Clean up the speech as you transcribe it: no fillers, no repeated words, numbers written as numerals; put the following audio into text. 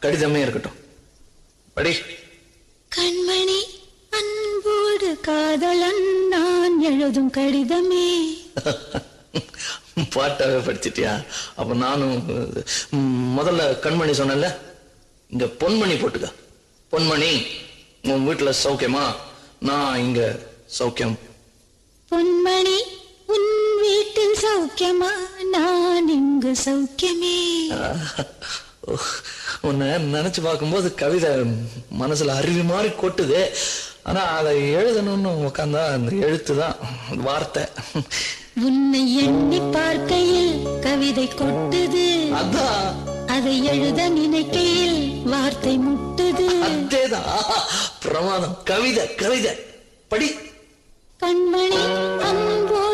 கடிதமே இருக்கட்டும், படி. கண்மணி அன்போடு காதலன் நான் எழுதும் கடிதமே. பாட்டாவே படிச்சிட்டியா? அப்ப நானும் முதல்ல கண்மணி சொன்னல, இங்க பொன்மணி போட்டுக்க. பொன்மணி, உன் வீட்டுல சௌக்கியமா? நான் இங்க சௌக்கியம். பொன்மணி, உன் வீட்டில் சௌக்கியமா? நான் இங்கு சௌக்கியமே. உன்னை நினைச்சு பார்க்கும்போது கவிதை மனசுல அருவி மாதிரி கொட்டுது. ஆனா அதை எழுதணும்னு உட்காந்தா அந்த எழுத்துதான் வார்த்தை. உன்னை எண்ணி பார்க்கையில் கவிதை கொட்டுது, அதான். அதை எழுத நினைக்கையில் வார்த்தை முட்டுது. அதேதான், பிரமாதம். கவிதை கவிதை படி. கண்மணி அன்போடு